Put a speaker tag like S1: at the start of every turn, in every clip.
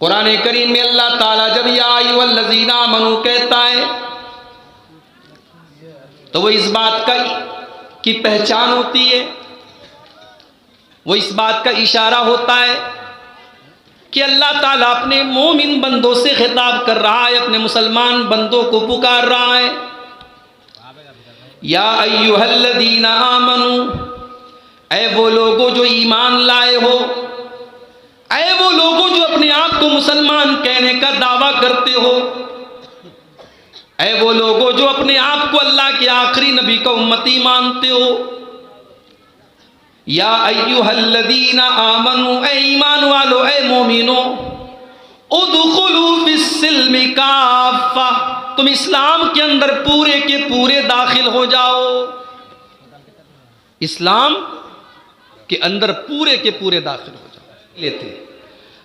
S1: कुरान करीम में अल्लाह ताला जब या अय्युहल्लज़ीना आमनू कहता है तो वो इस बात की पहचान होती है, वो इस बात का इशारा होता है कि अल्लाह ताला अपने मोमिन बंदों से खिताब कर रहा है, अपने मुसलमान बंदों को पुकार रहा है। या अय्युहल्लज़ीना आमनू, ऐ वो लोगों जो ईमान लाए हो, ऐ वो लोगों जो अपने आप को मुसलमान कहने का दावा करते हो, ऐ वो लोगों जो अपने आप को अल्लाह के आखिरी नबी का उम्मती मानते हो। या अय्युहल्लज़ीना आमनू, ऐ ईमान वालो, ऐ मोमिनो, उदखुलू फिस्सिल्मि काफ़ा, तुम इस्लाम के अंदर पूरे के पूरे दाखिल हो जाओ। इस्लाम के अंदर पूरे के पूरे दाखिल हो जाओ। लेते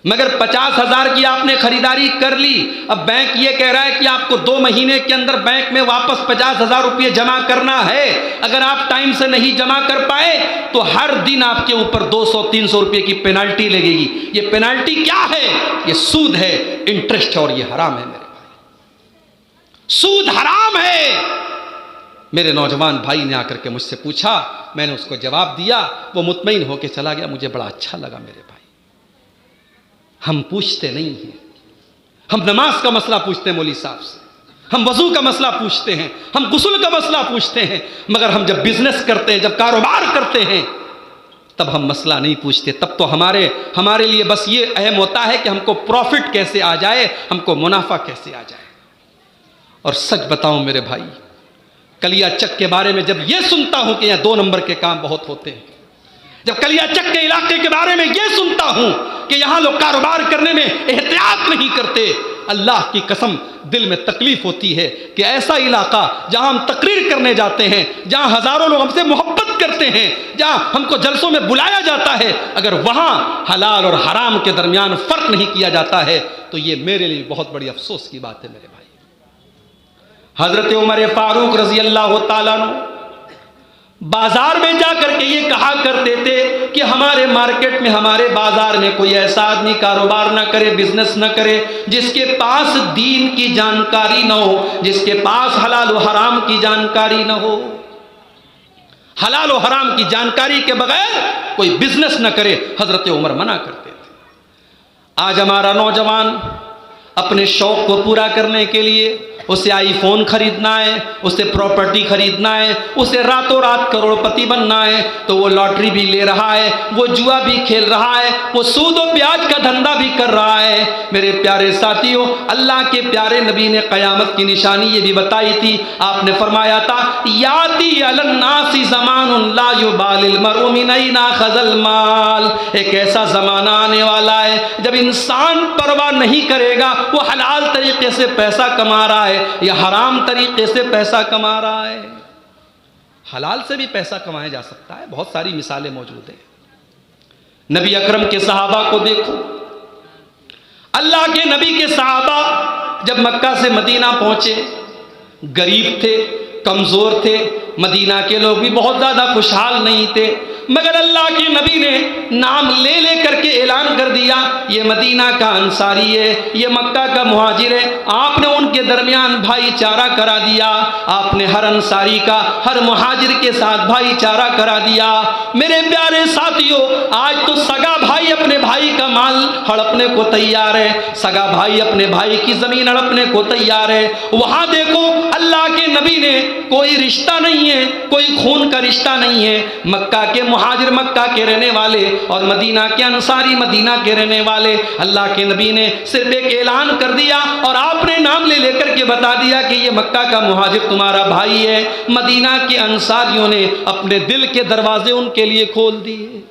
S1: मगर 50,000 की आपने खरीदारी कर ली, अब बैंक ये कह रहा है कि आपको 2 महीने के अंदर बैंक में वापस 50,000 रुपये जमा करना है। अगर आप टाइम से नहीं जमा कर पाए तो हर दिन आपके ऊपर 200-300 रुपये की पेनाल्टी लगेगी। ये पेनाल्टी क्या है? ये सूद है, इंटरेस्ट है, और ये हराम है मेरे भाई, सूद हराम है। मेरे नौजवान भाई ने आकर के मुझसे पूछा, मैंने उसको जवाब दिया, वो मुतमईन होकर चला गया। मुझे बड़ा अच्छा लगा मेरे भाई। हम पूछते नहीं हैं, हम नमाज का मसला पूछते हैं मौलवी साहब से, हम वजू का मसला पूछते हैं, हम गुस्ल का मसला पूछते हैं, मगर हम जब बिजनेस करते हैं, जब कारोबार करते हैं, तब हम मसला नहीं पूछते। तब तो हमारे लिए बस ये अहम होता है कि हमको प्रॉफिट कैसे आ जाए, हमको मुनाफा कैसे आ जाए। और सच बताऊं मेरे भाई, कलिया चक के बारे में जब ये सुनता हूं कि यहाँ 2 नंबर के काम बहुत होते हैं, जब कलिया चक के इलाके के बारे में ये सुनता हूं कि यहां लोग कारोबार करने में एहतियात नहीं करते, अल्लाह की कसम दिल में तकलीफ होती है कि ऐसा इलाका जहां हम तकरीर करने जाते हैं, जहां हजारों लोग हमसे मोहब्बत करते हैं, जहां हमको जलसों में बुलाया जाता है, अगर वहां हलाल और हराम के दरमियान फर्क नहीं किया जाता है तो ये मेरे लिए बहुत बड़ी अफसोस की बात है मेरे भाई। हजरत उमर फारूक रजी अल्लाह ताला अन्हु बाजार में जाकर के ये कहा करते थे कि हमारे मार्केट में, हमारे बाजार में कोई ऐसा आदमी कारोबार ना करे, बिजनेस ना करे जिसके पास दीन की जानकारी ना हो, जिसके पास हलाल और हराम की जानकारी ना हो। हलाल और हराम की जानकारी के बगैर कोई बिजनेस ना करे, हजरत उमर मना करते थे। आज हमारा नौजवान अपने शौक को पूरा करने के लिए, उसे आईफोन खरीदना है, उसे प्रॉपर्टी खरीदना है, उसे रातों रात करोड़पति बनना है, तो वो लॉटरी भी ले रहा है, वो जुआ भी खेल रहा है, वो सूद और ब्याज का धंधा भी कर रहा है। मेरे प्यारे साथियों, अल्लाह के प्यारे नबी ने क़यामत की निशानी ये भी बताई थी। आपने फरमाया था, याती अलन्नासी ज़मानुन ला युबालिल मरउ मिन ऐना खज़ल माल, एक ऐसा ज़माना आने वाला है जब इंसान परवाह नहीं करेगा वो हलाल तरीके से पैसा कमा रहा है या हराम तरीके से पैसा कमा रहा है। हलाल से भी पैसा कमाया जा सकता है, बहुत सारी मिसालें मौजूद हैं। नबी अकरम के सहाबा को देखो, अल्लाह के नबी के सहाबा जब मक्का से मदीना पहुंचे, गरीब थे, कमजोर थे, मदीना के लोग भी बहुत ज्यादा खुशहाल नहीं थे, मगर अल्लाह के नबी ने नाम ले ले करके ऐलान कर दिया, ये मदीना का अंसारी है, ये मक्का का मुहाजिर है। आपने उनके दरमियान भाईचारा करा दिया, आपने हर अंसारी का, हर मुहाजिर के साथ भाईचारा करा दिया। मेरे प्यारे साथियों, आज तो सगा भाई अपने भाई का माल हड़पने को तैयार है, सगा भाई अपने भाई की जमीन हड़पने को तैयार है। वहां देखो, अल्लाह के नबी ने कोई रिश्ता नहीं है, कोई खून का रिश्ता नहीं है, मक्का के मुहाजिर मक्का के रहने वाले और मदीना के अंसारी मदीना के रहने वाले, अल्लाह के नबी ने सिर्फ एक ऐलान कर दिया और आपने नाम ले लेकर के बता दिया कि ये मक्का का मुहाजिर तुम्हारा भाई है। मदीना के अंसारियों ने अपने दिल के दरवाजे उनके लिए खोल दिए।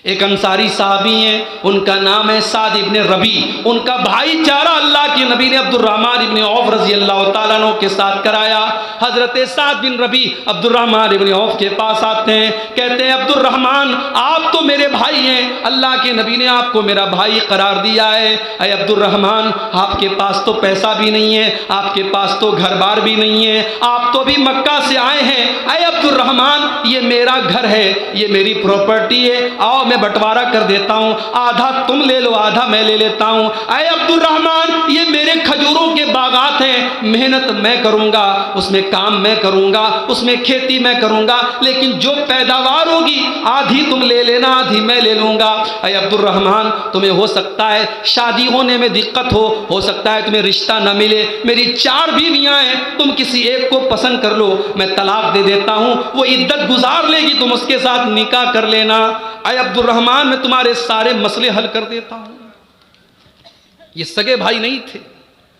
S1: एक अंसारी साहबी हैं, उनका नाम है साद इब्ने रबी, उनका भाईचारा अल्लाह के नबी ने अब्दुर्रहमान इब्ने औफ रजी अल्लाह ताला अन्हु के साथ कराया। हजरत साद बिन रबी अब्दुर्रहमान इब्न औफ के पास आते हैं, कहते हैं अब्दुर्रहमान आप तो मेरे भाई हैं, अल्लाह के नबी ने आपको मेरा भाई करार दिया है। अरे अब्दुर्रहमान आपके पास तो पैसा भी नहीं है, आपके पास तो घर बार भी नहीं है, आप तो भी मक्का से आए हैं। अरे अब्दुर्रहमान ये मेरा घर है, ये मेरी प्रॉपर्टी है, आओ मैं बंटवारा कर देता हूँ, आधा तुम ले लो आधा मैं ले लेता हूँ। अरे अब्दुर्रहमान ये मेरे खजूरों के बागात हैं, मेहनत मैं करूँगा, उसमें काम मैं करूँगा, उसमें खेती मैं करूँगा, लेकिन जो पैदावार होगी आधी तुम ले लेना आधी मैं ले लूँगा। अरे अब्दुर्रहमान तुम्हें हो सकता है शादी होने में दिक्कत हो सकता है तुम्हें रिश्ता न मिले, मेरी 4 बीवियाँ हैं, तुम किसी एक को पसंद कर लो, मैं तलाक दे देता हूँ, वो इद्दत गुजार लेगी, तुम उसके साथ निकाह कर लेना। अरे अब्दुर्रहमान मैं तुम्हारे सारे मसले हल कर देता हूँ। ये सगे भाई नहीं थे,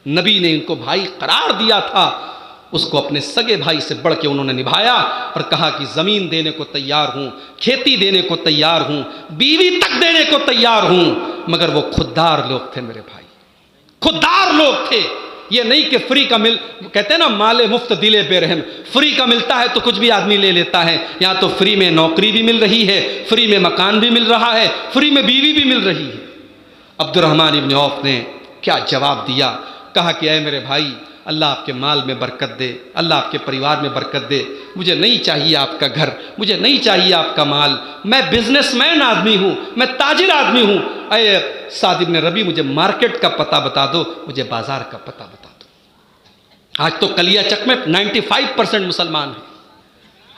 S1: नबी ने इनको भाई करार दिया था, उसको अपने सगे भाई से बढ़ के उन्होंने निभाया और कहा कि ज़मीन देने को तैयार हूँ, खेती देने को तैयार हूँ, बीवी तक देने को तैयार हूँ, मगर वो खुददार लोग थे मेरे भाई, खुददार लोग थे। ये नहीं कि फ्री का कहते हैं ना माले मुफ्त दिले बेरहम, फ्री का मिलता है तो कुछ भी आदमी ले लेता है। यहाँ तो फ्री में नौकरी भी मिल रही है, फ्री में मकान भी मिल रहा है, फ्री में बीवी भी मिल रही है। अब्दुर्रहमान इब्न औफ ने क्या जवाब दिया, कहा कि ऐ मेरे भाई अल्लाह आपके माल में बरकत दे, अल्लाह आपके परिवार में बरकत दे, मुझे नहीं चाहिए आपका घर, मुझे नहीं चाहिए आपका माल, मैं बिजनेसमैन आदमी हूँ, मैं ताजिर आदमी हूँ। अरे साद इब्न रबी मुझे मार्केट का पता बता दो, मुझे बाजार का पता बता दो। आज तो कलियाचक में 95% मुसलमान हैं।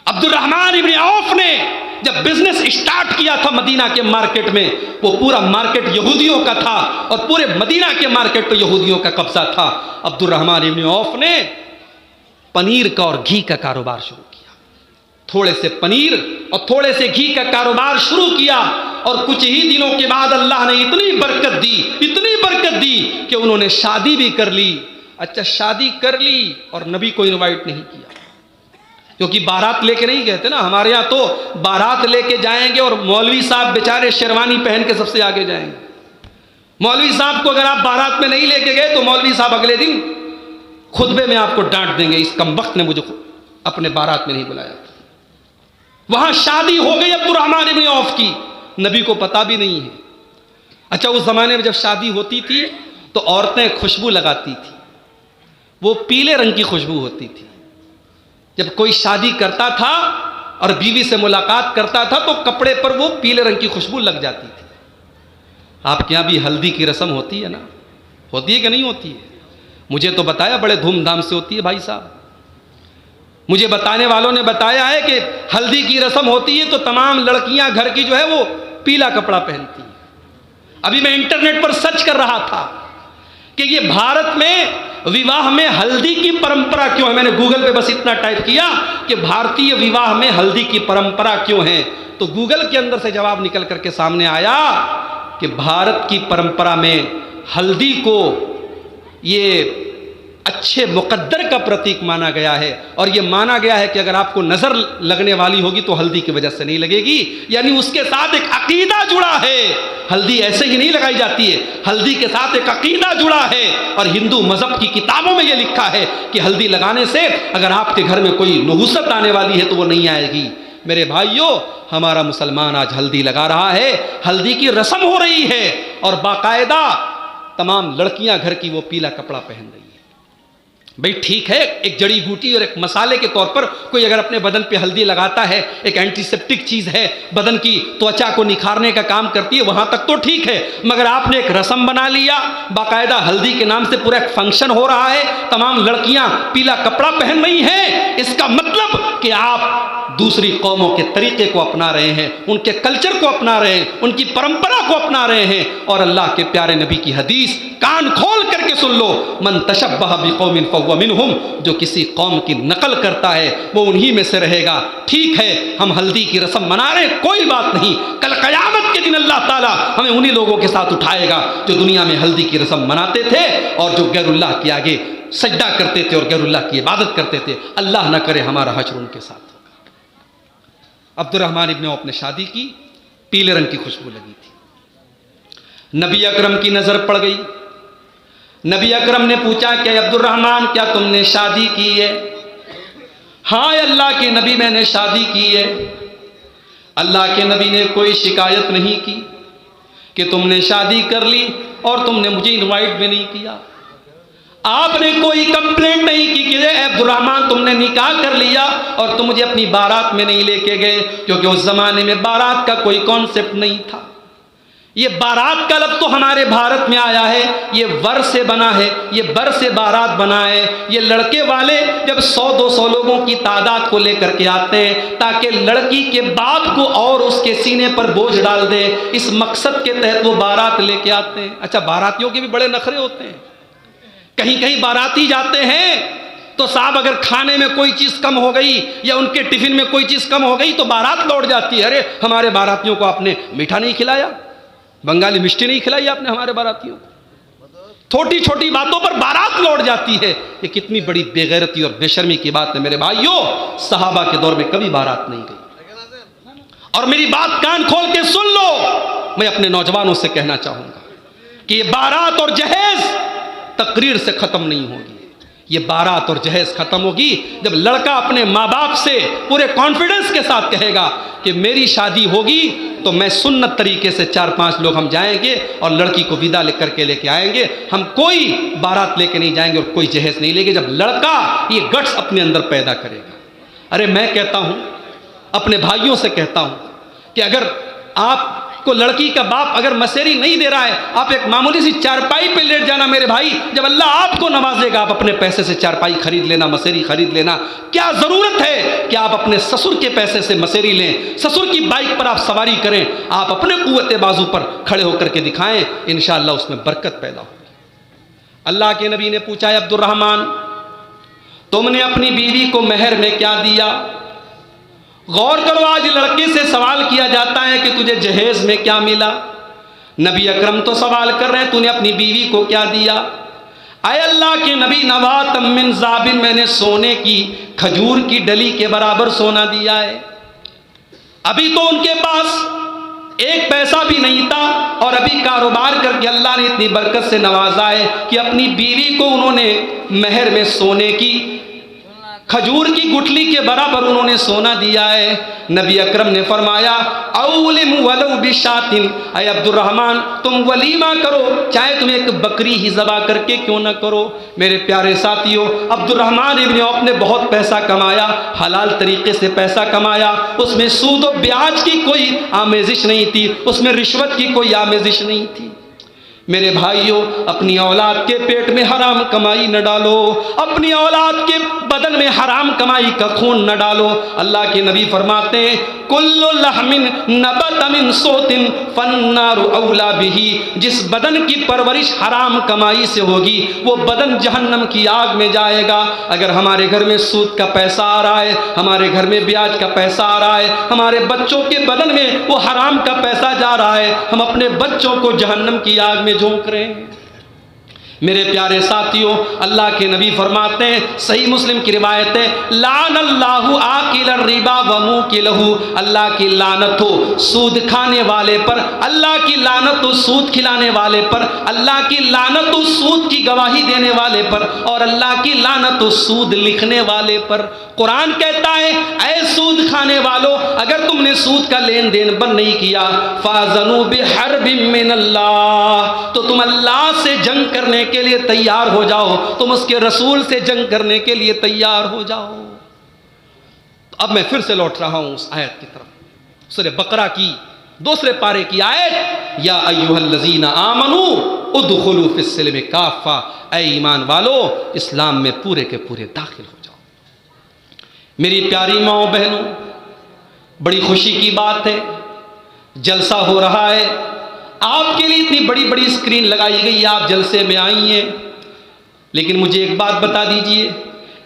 S1: अब्दुर्रहमान इब्न औफ ने जब बिजनेस स्टार्ट किया था मदीना के मार्केट में, वो पूरा मार्केट यहूदियों का था और पूरे मदीना के मार्केट पर यहूदियों का कब्जा था। अब्दुर्रहमान इब्न औफ ने पनीर का और घी का कारोबार शुरू किया, थोड़े से पनीर और थोड़े से घी का कारोबार शुरू किया और कुछ ही दिनों के बाद अल्लाह ने इतनी बरकत दी, इतनी बरकत दी कि उन्होंने शादी भी कर ली। अच्छा शादी कर ली और नबी को इनवाइट नहीं किया, क्योंकि बारात लेके नहीं गए थे ना। हमारे यहाँ तो बारात लेके जाएंगे और मौलवी साहब बेचारे शेरवानी पहन के सबसे आगे जाएंगे। मौलवी साहब को अगर आप बारात में नहीं लेके गए तो मौलवी साहब अगले दिन खुतबे में आपको डांट देंगे, इस कमबख्त ने मुझे अपने बारात में नहीं बुलाया। वहां शादी हो गई अब्दुर्रहमान इब्न औफ की, नबी को पता भी नहीं है। अच्छा उस जमाने में जब शादी होती थी तो औरतें खुशबू लगाती थी, वो पीले रंग की खुशबू होती थी। जब कोई शादी करता था और बीवी से मुलाकात करता था तो कपड़े पर वो पीले रंग की खुशबू लग जाती थी। आपके यहाँ भी हल्दी की रस्म होती है ना, होती है कि नहीं होती है? मुझे तो बताया बड़े धूमधाम से होती है भाई साहब। मुझे बताने वालों ने बताया है कि हल्दी की रस्म होती है तो तमाम लड़कियां घर की जो है वो पीला कपड़ा पहनती हैं। अभी मैं इंटरनेट पर सर्च कर रहा था कि ये भारत में विवाह में हल्दी की परंपरा क्यों है। मैंने गूगल पे बस इतना टाइप किया कि भारतीय विवाह में हल्दी की परंपरा क्यों है, तो गूगल के अंदर से जवाब निकल करके सामने आया कि भारत की परंपरा में हल्दी को ये अच्छे मुकद्दर का प्रतीक माना गया है और ये माना गया है कि अगर आपको नजर लगने वाली होगी तो हल्दी की वजह से नहीं लगेगी, यानी उसके साथ एक अकीदा जुड़ा है। हल्दी ऐसे ही नहीं लगाई जाती है, हल्दी के साथ एक अकीदा जुड़ा है और हिंदू मजहब की किताबों में यह लिखा है कि हल्दी लगाने से अगर आपके घर में कोई नुहुसत आने वाली है तो वो नहीं आएगी। मेरे भाइयों, हमारा मुसलमान आज हल्दी लगा रहा है, हल्दी की रस्म हो रही है और बाकायदा तमाम लड़कियां घर की वो पीला कपड़ा पहन रही है। भाई ठीक है, एक जड़ी बूटी और एक मसाले के तौर पर कोई अगर अपने बदन पे हल्दी लगाता है, एक एंटीसेप्टिक चीज है, बदन की त्वचा को निखारने का काम करती है, वहां तक तो ठीक है। मगर आपने एक रस्म बना लिया, बाकायदा हल्दी के नाम से पूरा एक फंक्शन हो रहा है, तमाम लड़कियां पीला कपड़ा पहन रही हैं, इसका मतलब कि आप दूसरी कौमों के तरीके को अपना रहे हैं, उनके कल्चर को अपना रहे हैं, उनकी परंपरा को अपना रहे हैं। और अल्लाह के प्यारे नबी की हदीस कान खोल करके सुन लो, मन तशब्बह बिकौमिन फहुव मिनहुम, जो किसी कौम की नकल करता है वो उन्हीं में से रहेगा। ठीक है, हम हल्दी की रस्म मना रहे हैं, कोई बात नहीं, कल क़यामत के दिन अल्लाह ताला हमें उन्हीं लोगों के साथ उठाएगा जो दुनिया में हल्दी की रस्म मनाते थे और जो गैरुल्लाह के आगे सजदा करते थे और गैरुल्लाह की इबादत करते थे। अल्लाह ना करे हमारा हश्र उनके साथ होगा। अब्दुर्रहमान इब्न औफ ने शादी की, पीले रंग की खुशबू लगी थी। नबी अकरम की नजर पड़ गई। नबी अकरम ने पूछा कि अब्दुर्रहमान क्या तुमने शादी की है? हाँ अल्लाह के नबी मैंने शादी की है। अल्लाह के नबी ने कोई शिकायत नहीं की कि तुमने शादी कर ली और तुमने मुझे इनवाइट भी नहीं किया। आपने कोई कंप्लेंट नहीं की कि अब्दुर्रहमान तुमने निकाह कर लिया और तुम मुझे अपनी बारात में नहीं लेके गए, क्योंकि उस जमाने में बारात का कोई कॉन्सेप्ट नहीं था। ये बारात का लफ्ज़ तो हमारे भारत में आया है, ये वर से बना है, ये बर से बारात बना है। ये लड़के वाले जब 100-200 लोगों की तादाद को लेकर के आते हैं ताकि लड़की के बाप को और उसके सीने पर बोझ डाल दे, इस मकसद के तहत वो बारात लेके आते हैं। अच्छा, बारातियों के भी बड़े नखरे होते हैं। कहीं कहीं बाराती जाते हैं तो साहब अगर खाने में कोई चीज़ कम हो गई या उनके टिफिन में कोई चीज़ कम हो गई तो बारात लौट जाती है। अरे हमारे बारातियों को आपने मीठा नहीं खिलाया, बंगाली मिष्टी नहीं खिलाई आपने हमारे बारातियों को। छोटी छोटी बातों पर बारात लौट जाती है। ये कितनी बड़ी बेगैरती और बेशर्मी की बात है मेरे भाइयों। सहाबा के दौर में कभी बारात नहीं गई। और मेरी बात कान खोल के सुन लो, मैं अपने नौजवानों से कहना चाहूंगा कि ये बारात और जहेज तकरीर से खत्म नहीं होगी। ये बारात और जहेज खत्म होगी जब लड़का अपने माँ बाप से पूरे कॉन्फिडेंस के साथ कहेगा कि मेरी शादी होगी तो मैं सुन्नत तरीके से 4-5 लोग हम जाएंगे और लड़की को विदा लेकर के लेके आएंगे। हम कोई बारात लेके नहीं जाएंगे और कोई जहेज नहीं लेंगे। जब लड़का ये गट्स अपने अंदर पैदा करेगा। अरे मैं कहता हूँ, अपने भाइयों से कहता हूँ कि अगर आपको लड़की का बाप अगर मसेरी नहीं दे रहा है, आप एक मामूली सी चारपाई पे लेट जाना मेरे भाई। जब अल्लाह आपको नवाजेगा आप अपने पैसे से चारपाई खरीद लेना, मसेरी खरीद लेना। क्या ज़रूरत है कि आप अपने ससुर के पैसे से मसेरी लें, ससुर की बाइक पर आप सवारी करें, आप अपने कुव्वत बाजू पर खड़े होकर के दिखाएं, इंशाअल्लाह उसमें बरकत पैदा होगी। अल्लाह के नबी ने पूछा, है अब्दुर्रहमान तुमने अपनी बीवी को मेहर में क्या दिया? गौर करो, आज लड़के से सवाल किया जाता है कि तुझे जहेज में क्या मिला। नबी अकरम तो सवाल कर रहे हैं तूने अपनी बीवी को क्या दिया? आए अल्लाह के नबी, नवातम मिन ज़ाबिन, मैंने सोने की खजूर की डली के बराबर सोना दिया है। अभी तो उनके पास एक पैसा भी नहीं था और अभी कारोबार करके अल्लाह ने इतनी बरकत से नवाजा है कि अपनी बीवी को उन्होंने मेहर में सोने की खजूर की गुठली के बराबर उन्होंने सोना दिया है। नबी अकरम ने फरमाया, औलिम वलौ बिशातिन, ऐ अब्दुर्रहमान तुम वलीमा करो, चाहे तुम एक बकरी ही ज़बा करके क्यों ना करो। मेरे प्यारे साथियों, अब्दुर्रहमान इब्न औफ ने बहुत पैसा कमाया, हलाल तरीके से पैसा कमाया। उसमें सूद और ब्याज की कोई आमेजिश नहीं थी, उसमें रिश्वत की कोई आमेजिश नहीं थी। मेरे भाइयों, अपनी औलाद के पेट में हराम कमाई न डालो, अपनी औलाद के बदन में हराम कमाई का खून न डालो। अल्लाह के नबी फरमाते हैं, कुल्लु लहमिन नबत मिन सोतिन फन्नारु औला बिही, जिस बदन की परवरिश हराम कमाई से होगी वो बदन जहन्नम की आग में जाएगा। अगर हमारे घर में सूद का पैसा आ रहा है, हमारे घर में ब्याज का पैसा आ रहा है, हमारे बच्चों के बदन में वो हराम का पैसा जा रहा है, हम अपने बच्चों को जहन्नम की आग में झोंक रहे हैं। मेरे प्यारे साथियों, अल्लाह के नबी फरमाते हैं, सही मुस्लिम की रिवायत है, लानल्लाहु आकिल रिबा व मुकिलहु, अल्लाह की लानत हो सूद खाने वाले पर, अल्लाह की लानत हो सूद खिलाने वाले पर, अल्लाह की लानत हो सूद की गवाही देने वाले पर, और अल्लाह की लानत हो सूद लिखने वाले पर। कुरान कहता है, ऐ सूद खाने वालों, अगर तुमने सूद का लेन देन बंद नहीं किया, फाज़नु बिहर्बिम मिनल्लाह, तो तुम अल्लाह से जंग करने के लिए तैयार हो जाओ, तुम उसके रसूल से जंग करने के लिए तैयार हो जाओ। अब मैं फिर से लौट रहा हूं उस आयत की तरफ, सूरह बकरा की दूसरे पारे की आयत, या अय्युहल्लज़ीना आमनू उदखुलू फिस्सिल्म काफ़ा, ऐ ईमान वालो इस्लाम में पूरे के पूरे दाखिल हो जाओ। मेरी प्यारी माओ बहनों, बड़ी खुशी की बात है, जलसा हो रहा है, आपके लिए इतनी बड़ी बड़ी स्क्रीन लगाई गई, आप जलसे में आई हैं, लेकिन मुझे एक बात बता दीजिए,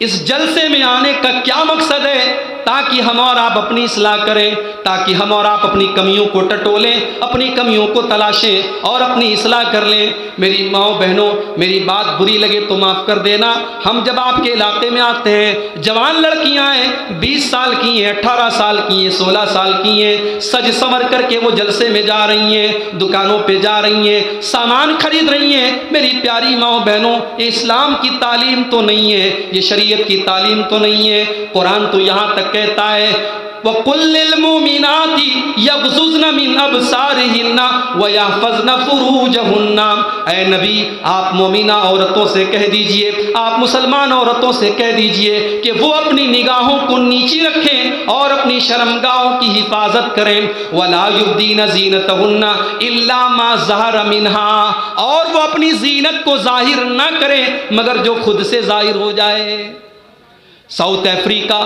S1: इस जलसे में आने का क्या मकसद है? ताकि हम और आप अपनी इस्लाह करें, ताकि हम और आप अपनी कमियों को टटोलें, अपनी कमियों को तलाशें और अपनी इस्लाह कर लें। मेरी माओ बहनों, मेरी बात बुरी लगे तो माफ़ कर देना। हम जब आपके इलाके में आते हैं, जवान लड़कियां हैं, 20 साल की हैं, 18 साल की हैं, 16 साल की हैं, सज संवर करके वो जलसे में जा रही हैं, दुकानों पे जा रही हैं, सामान खरीद रही हैं। मेरी प्यारी माओ बहनों, इस्लाम की तालीम तो नहीं है, ये शरीयत की तालीम तो नहीं है। कुरान तो यहाँ तक कहता है वकुल्लिल मुमिनाति यग़ज़ुज़्न मिन अबसारिहिन्ना व यहफ़ज़्न फ़ुरूजहुन्ना। ऐ नबी, आप मोमिना औरतों से कह दीजिए, आप मुसलमान औरतों से कह दीजिए कि वो अपनी निगाहों को नीची रखें और अपनी शर्मगाहों की हिफाजत करें। वला युब्दीन ज़ीनतहुन्ना इल्ला मा ज़हरा मिन्हा, और वो अपनी ज़ीनत को ज़ाहिर ना करें मगर जो खुद से ज़ाहिर हो जाए। साउथ अफ्रीका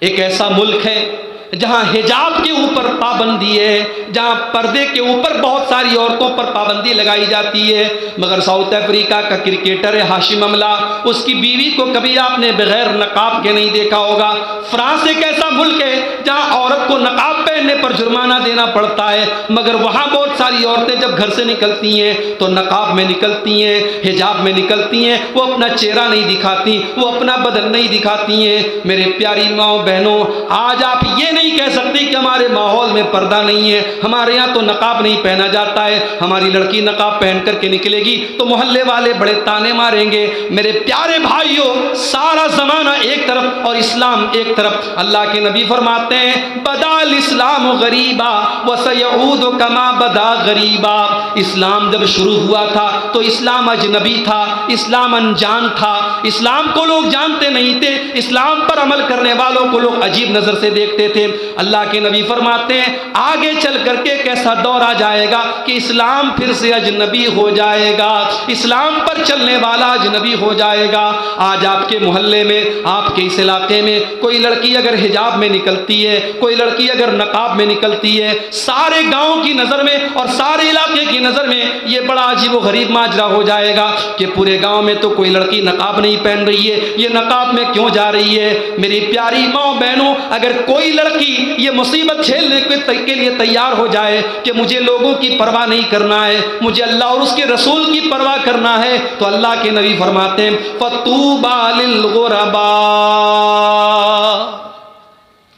S1: एक ऐसा मुल्क है जहाँ हिजाब के ऊपर पाबंदी है, जहाँ पर्दे के ऊपर बहुत सारी औरतों पर पाबंदी लगाई जाती है। मगर साउथ अफ्रीका का क्रिकेटर है हाशिम अमला, उसकी बीवी को कभी आपने बगैर नकाब के नहीं देखा होगा। फ्रांस एक ऐसा मुल्क है जहाँ औरत को नकाब पहनने पर जुर्माना देना पड़ता है, मगर वहाँ बहुत सारी औरतें जब घर से निकलती हैं तो नकाब में निकलती हैं, हिजाब में निकलती हैं, वो अपना चेहरा नहीं दिखाती, वो अपना बदन नहीं दिखाती हैं। मेरे प्यारी माओ बहनों, आज आप ये नहीं कह सकते कि हमारे माहौल में पर्दा नहीं है, हमारे यहाँ तो नकाब नहीं पहना जाता है। हमारी लड़की नकाब पहन करके निकलेगी तो मोहल्ले वाले बड़े ताने मारेंगे। मेरे प्यारे भाइयों, सारा जमाना एक तरफ और इस्लाम एक तरफ। अल्लाह के नबी फरमाते हैं बदाल इस्लाम गरीबा व सयऊद कमा बदा गरीबा। इस्लाम जब शुरू हुआ था तो इस्लाम अजनबी था, इस्लाम अनजान था, इस्लाम को लोग जानते नहीं थे, इस्लाम पर अमल करने वालों को लोग अजीब नजर से देखते थे। अल्लाह के नबी फरमाते हैं आगे चल करके एक ऐसा दौर आ जाएगा कि इस्लाम फिर से अजनबी हो जाएगा, इस्लाम पर चलने वाला अजनबी हो जाएगा। आज आपके मोहल्ले में, आपके इस इलाके में कोई लड़की अगर हिजाब में निकलती है, कोई लड़की अगर नकाब में निकलती है, सारे गांव की नज़र में और सारे इलाके की नज़र में ये बड़ा अजीब व गरीब माजरा हो जाएगा कि पूरे गांव में तो कोई लड़की नकाब नहीं पहन रही है, ये नकाब में क्यों जा रही है। मेरी प्यारी माँ बहनों, अगर कोई लड़की ये मुसीबत झेलने के लिए तैयार हो जाए कि मुझे लोगों की परवाह नहीं करना है, मुझे अल्लाह और उसके रसूल की परवाह करना है, तो अल्लाह के नबी फरमाते हैं फतूबा लिल गुरबा।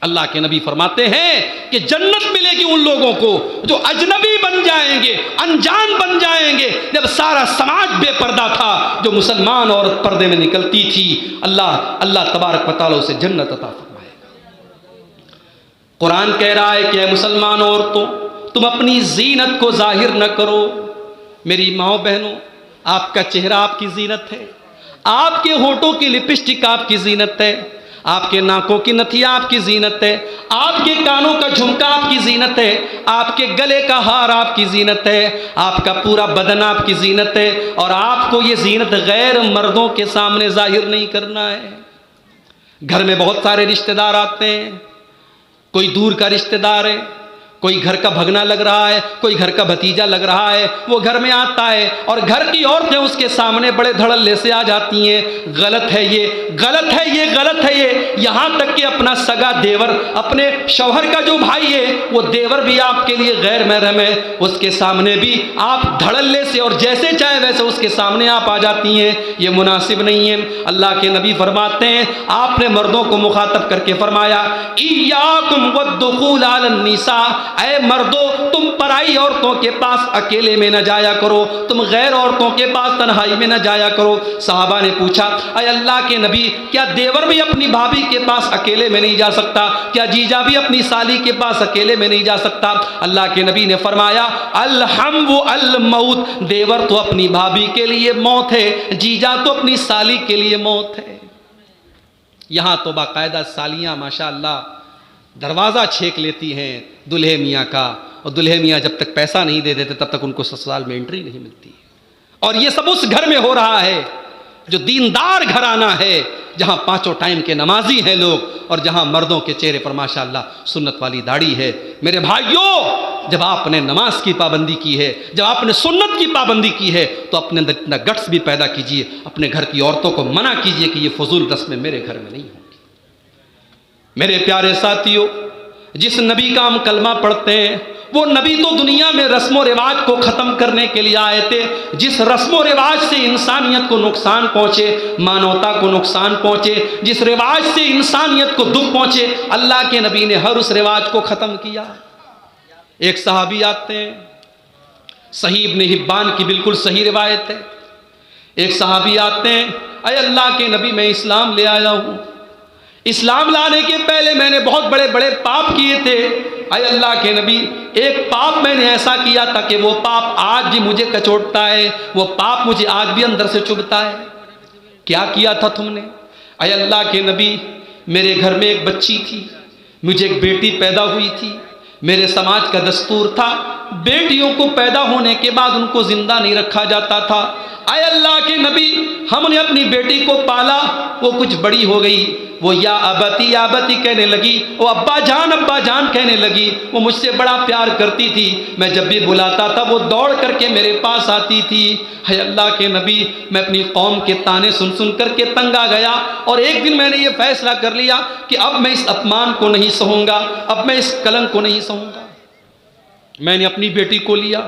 S1: अल्लाह के नबी फरमाते हैं कि जन्नत मिलेगी उन लोगों को जो अजनबी बन जाएंगे, अनजान बन जाएंगे। जब सारा समाज बेपर्दा था, जो मुसलमान औरत पर्दे में निकलती थी, अल्लाह तबारक व तआला उसे जन्नत अता फरमाएगा। कुरान कह रहा है कि ऐ मुसलमान औरतों, तुम अपनी जीनत को जाहिर न करो। मेरी माओ बहनों, आपका चेहरा आपकी जीनत है, आपके होठों की लिपस्टिक आपकी जीनत है, आपके नाकों की नथिया आपकी जीनत है, आपके कानों का झुमका आपकी जीनत है, आपके गले का हार आपकी जीनत है, आपका पूरा बदन आपकी जीनत है। और आपको ये जीनत गैर मर्दों के सामने जाहिर नहीं करना है। घर में बहुत सारे रिश्तेदार आते हैं, कोई दूर का रिश्तेदार है, कोई घर का भगना लग रहा है, कोई घर का भतीजा लग रहा है, वो घर में आता है और घर की औरतें उसके सामने बड़े धड़ल्ले से आ जाती हैं। गलत है ये, गलत है ये, गलत है ये। यहाँ तक कि अपना सगा देवर, अपने शौहर का जो भाई है, वो देवर भी आपके लिए गैर महरम है, उसके सामने भी आप धड़ल्ले से और जैसे चाहे वैसे उसके सामने आप आ जाती हैं। ये मुनासिब नहीं है। अल्लाह के नबी फरमाते हैं, आपने मर्दों को मुखातब करके फरमाया इय्याकुम वद्दुखूल अलन निसा, ऐ मर्दों, तुम पराई औरतों के पास अकेले में न जाया करो, तुम गैर औरतों के पास तन्हाई में न जाया करो। सहाबा ने पूछा, ऐ अल्लाह के नबी, क्या देवर भी अपनी भाभी के पास अकेले में नहीं जा सकता? क्या जीजा भी अपनी साली के पास अकेले में नहीं जा सकता? अल्लाह के नबी ने फरमाया अलहम व अल मौत, देवर तो अपनी भाभी के लिए मौत है, जीजा तो अपनी साली के लिए मौत है। यहाँ तो बाकायदा सालियाँ माशाअल्लाह दरवाज़ा छेक लेती हैं दुल्हे मियाँ का, और दुल्हे मियाँ जब तक पैसा नहीं दे देते तब तक उनको ससुराल में एंट्री नहीं मिलती। और ये सब उस घर में हो रहा है जो दीनदार घराना है, जहाँ पांचों टाइम के नमाजी हैं लोग, और जहाँ मर्दों के चेहरे पर माशाअल्लाह सुन्नत वाली दाढ़ी है। मेरे भाइयों, जब आपने नमाज की पाबंदी की है, जब आपने सुन्नत की पाबंदी की है, तो अपने अंदर इतना गट्स भी पैदा कीजिए, अपने घर की औरतों को मना कीजिए कि ये फजूल रस्में मेरे घर में नहीं होंगी। मेरे प्यारे साथियों, जिस नबी का हम कलमा पढ़ते हैं वो नबी तो दुनिया में रस्म व रिवाज को ख़त्म करने के लिए आए थे। जिस रस्म व रिवाज से इंसानियत को नुकसान पहुँचे, मानवता को नुकसान पहुँचे, जिस रिवाज से इंसानियत को दुख पहुँचे, अल्लाह के नबी ने हर उस रिवाज को ख़त्म किया। एक सहाबी आते हैं, सही इब्न हिब्बान की बिल्कुल सही रिवायत है। एक सहाबी आते हैं, अय अल्लाह के नबी मैं इस्लाम ले आया हूँ, इस्लाम लाने के पहले मैंने बहुत बड़े बड़े पाप किए थे। अय अल्लाह के नबी, एक पाप मैंने ऐसा किया था कि वो पाप आज भी मुझे कचोटता है, वो पाप मुझे आज भी अंदर से चुभता है। क्या किया था तुमने? अय अल्लाह के नबी, मेरे घर में एक बच्ची थी, मुझे एक बेटी पैदा हुई थी। मेरे समाज का दस्तूर था, बेटियों को पैदा होने के बाद उनको जिंदा नहीं रखा जाता था। अय अल्लाह के नबी, हमने अपनी बेटी को पाला, वो कुछ बड़ी हो गई, वो या अबती कहने लगी, वो अब्बा जान कहने लगी। वो मुझसे बड़ा प्यार करती थी, मैं जब भी बुलाता था वो दौड़ करके मेरे पास आती थी। है अल्लाह के नबी, मैं अपनी कौम के ताने सुन सुन करके तंग आ गया और एक दिन मैंने ये फैसला कर लिया कि अब मैं इस अपमान को नहीं सहूँगा, अब मैं इस कलंक को नहीं सहूँगा। मैंने अपनी बेटी को लिया,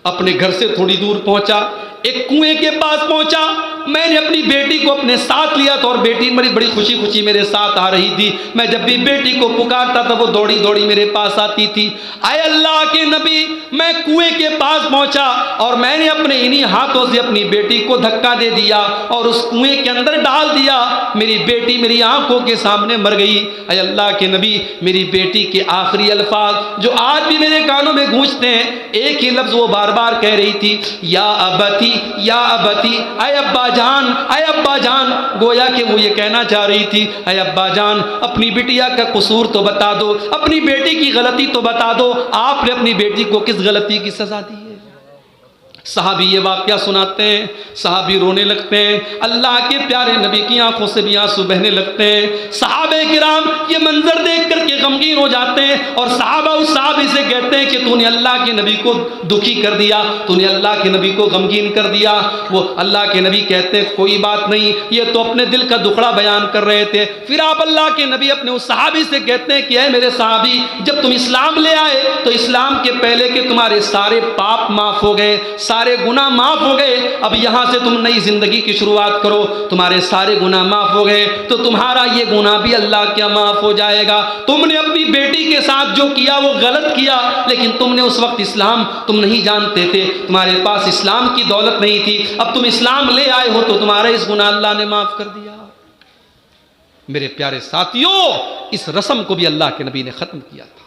S1: अपने घर से थोड़ी दूर पहुँचा, एक कुएं के पास पहुंचा, मैंने अपनी बेटी को अपने साथ लिया था और बेटी मेरी बड़ी खुशी खुशी मेरे साथ आ रही थी। मैं जब भी बेटी को पुकारता था वो दौड़ी दौड़ी मेरे पास आती थी। आए अल्लाह के नबी, मैं कुएं के पास पहुंचा और मैंने अपने इन्हीं हाथों से अपनी बेटी को धक्का दे दिया और उस कुएं के अंदर डाल दिया। मेरी बेटी मेरी आंखों के सामने मर गई। आए अल्लाह के नबी, मेरी बेटी के आखिरी अल्फाज जो आज भी मेरे कानों में गूंजते हैं, एक ही लफ्ज वो बार बार कह रही थी, या अबती या अबती, अय अब्बा जान, अय अब्बा जान। गोया कि वो ये कहना चाह रही थी, अय अब्बा जान, अपनी बिटिया का कसूर तो बता दो, अपनी बेटी की गलती तो बता दो, आपने अपनी बेटी को किस गलती की सजा दी है। साहबी ये वाक़या सुनाते हैं, साहबी रोने लगते हैं, अल्लाह के प्यारे नबी की आंखों से भी आंसू बहने लगते हैं। सहाबे किराम ये मंजर देख करके गमगीन हो जाते हैं और सहाबा उस सहाबी से कहते हैं कि तूने अल्लाह के नबी को दुखी कर दिया, तूने अल्लाह के नबी को गमगीन कर दिया। वो अल्लाह के नबी कहते हैं कोई बात नहीं, ये तो अपने दिल का दुखड़ा बयान कर रहे थे। फिर आप अल्लाह के नबी अपने उस सहाबी से कहते हैं कि ऐ मेरे सहाबी, जब तुम इस्लाम ले आए तो इस्लाम के पहले के तुम्हारे सारे पाप माफ हो गए, सारे गुनाह माफ हो गए, अब यहां से तुम नई जिंदगी की शुरुआत करो, तुम्हारे सारे गुनाह माफ हो गए तो तुम्हारा ये गुनाह भी अल्लाह क्या माफ हो जाएगा। तुमने अपनी बेटी के साथ जो किया वो गलत किया, लेकिन तुमने उस वक्त इस्लाम तुम नहीं जानते थे, तुम्हारे पास इस्लाम की दौलत नहीं थी, अब तुम इस्लाम ले आए हो तो तुम्हारा इस गुनाह अल्लाह ने माफ कर दिया। मेरे प्यारे साथियों, इस रस्म को भी अल्लाह के नबी ने खत्म किया था।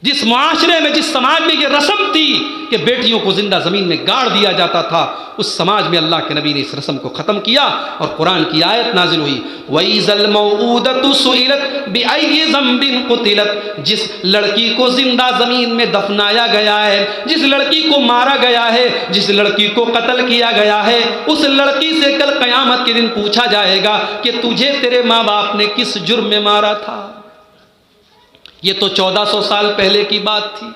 S1: जिस मुआशरे में, जिस समाज में ये रस्म थी कि बेटियों को जिंदा जमीन में गाड़ दिया जाता था, उस समाज में अल्लाह के नबी ने इस रस्म को ख़त्म किया और कुरान की आयत नाजिल हुई, वइज़ल मौऊदतु सुइलत बिअय्यि ज़ंबिन कुतिलत। जिस लड़की को जिंदा ज़मीन में दफनाया गया है, जिस लड़की को मारा गया है, जिस लड़की को कत्ल किया गया है, उस लड़की से कल क़यामत के दिन पूछा जाएगा कि तुझे तेरे माँ बाप ने किस जुर्म में मारा था। ये तो 1400 साल पहले की बात थी।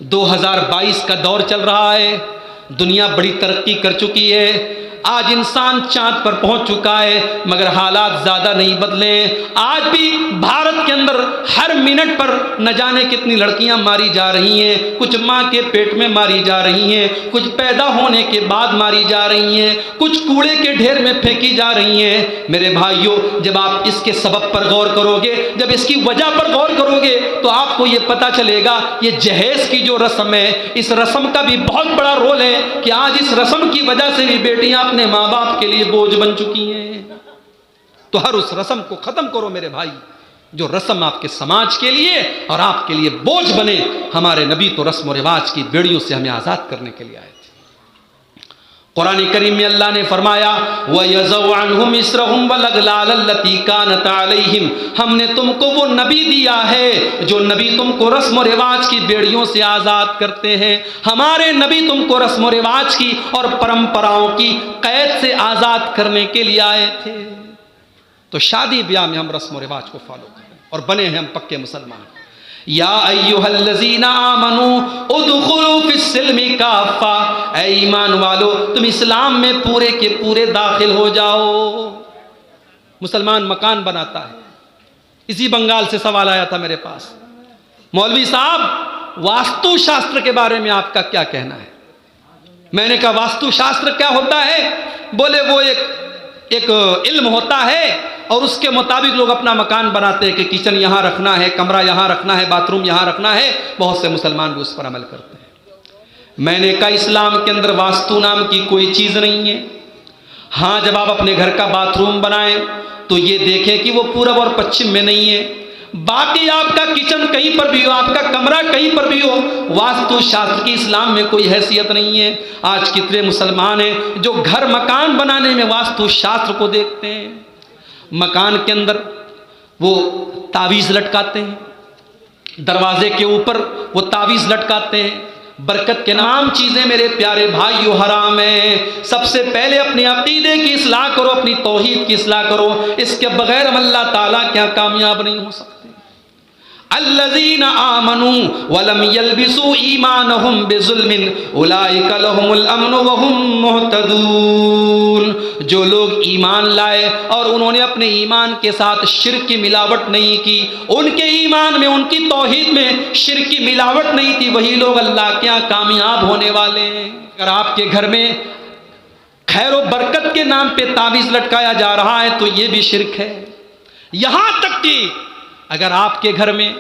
S1: 2022 का दौर चल रहा है, दुनिया बड़ी तरक्की कर चुकी है, आज इंसान चांद पर पहुंच चुका है, मगर हालात ज़्यादा नहीं बदले। आज भी भारत के अंदर हर मिनट पर न जाने कितनी लड़कियां मारी जा रही हैं, कुछ माँ के पेट में मारी जा रही हैं, कुछ पैदा होने के बाद मारी जा रही हैं, कुछ कूड़े के ढेर में फेंकी जा रही हैं। मेरे भाइयों, जब आप इसके सबब पर गौर करोगे, जब इसकी वजह पर गौर करोगे तो आपको ये पता चलेगा ये जहेज़ की जो रस्म है, इस रस्म का भी बहुत बड़ा रोल है कि आज इस रस्म की वजह से भी बेटियां अपने माँ बाप के लिए बोझ बन चुकी हैं। तो हर उस रस्म को खत्म करो मेरे भाई, जो रस्म आपके समाज के लिए और आपके लिए बोझ बने। हमारे नबी तो रस्म और रिवाज की बेड़ियों से हमें आज़ाद करने के लिए आए थे। कुरान करीम में अल्लाह ने फरमाया, वयज़उ अन्हुम इस्रहुम वलगलाल लती कानत अलैहिम। हमने तुमको वो नबी दिया है जो नबी तुमको रस्म और रिवाज की बेड़ियों से आज़ाद करते हैं। हमारे नबी तुमको रस्म और रिवाज की और परंपराओं की कैद से आज़ाद करने के लिए आए थे। तो शादी ब्याह में हम रस्म और रिवाज को फॉलो करें और बने हैं हम पक्के मुसलमान। या अय्युहल्लज़ीना आमनू उदखुलू फिस्सिल्मि काफ़ा। ऐ ईमान वालो, तुम इस्लाम में पूरे के पूरे दाखिल हो जाओ। मुसलमान मकान बनाता है, इसी बंगाल से सवाल आया था मेरे पास, मौलवी साहब वास्तु शास्त्र के बारे में आपका क्या कहना है? मैंने कहा वास्तु शास्त्र क्या होता है? बोले वो एक इल्म होता है और उसके मुताबिक लोग अपना मकान बनाते हैं कि किचन यहाँ रखना है, कमरा यहाँ रखना है, बाथरूम यहाँ रखना है। बहुत से मुसलमान भी उस पर अमल करते हैं। मैंने कहा इस्लाम के अंदर वास्तु नाम की कोई चीज़ नहीं है। हाँ, जब आप अपने घर का बाथरूम बनाएं तो ये देखें कि वो पूरब और पश्चिम में नहीं है। बाकी आपका किचन कहीं पर भी हो, आपका कमरा कहीं पर भी हो, वास्तु शास्त्र की इस्लाम में कोई हैसियत नहीं है। आज कितने मुसलमान हैं जो घर मकान बनाने में वास्तु शास्त्र को देखते हैं। मकान के अंदर वो तावीज़ लटकाते हैं, दरवाजे के ऊपर वो तावीज़ लटकाते हैं। बरकत के नाम चीज़ें मेरे प्यारे भाइयों हराम है। सबसे पहले अपने अकीदे की इस्लाह करो, अपनी तौहीद की इस्लाह करो। इसके बगैर हम अल्लाह ताला क्या कामयाब नहीं हो सकते। अल्लज़ीना आमनू वलम यल्बिसू ईमानहुम बिजुल्मिन उलाइका लहुमुल अमनु वहुम मुहतदून। जो लोग ईमान लाए और उन्होंने अपने ईमान के साथ शिर्क की मिलावट नहीं की, उनके ईमान में, उनकी तौहीद में शिर्क की मिलावट नहीं थी, वही लोग अल्लाह के यहाँ कामयाब होने वाले हैं। अगर आपके घर में खैर व बरकत के नाम पे तावीज़ लटकाया जा रहा है तो ये भी शिर्क है। यहाँ तक कि अगर आपके घर में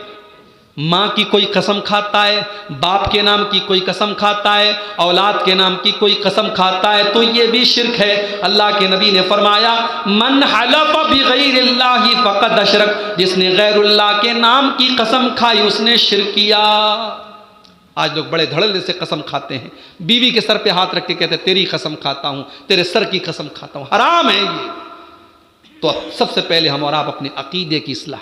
S1: माँ की कोई कसम खाता है, बाप के नाम की कोई कसम खाता है, औलाद के नाम की कोई कसम खाता है तो ये भी शिर्क है। अल्लाह के नबी ने फरमाया मन हलफ बिगैरिल्लाहि फक़द अशरक, जिसने गैरुल्लाह के नाम की कसम खाई उसने शिर्क किया। आज लोग बड़े धड़ल्ले से कसम खाते हैं, बीवी के सर पे हाथ रख के कहते हैं तेरी कसम खाता हूँ, तेरे सर की कसम खाता हूँ। हराम है ये। तो सबसे पहले हम और आप अपने अकीदे की इस्लाह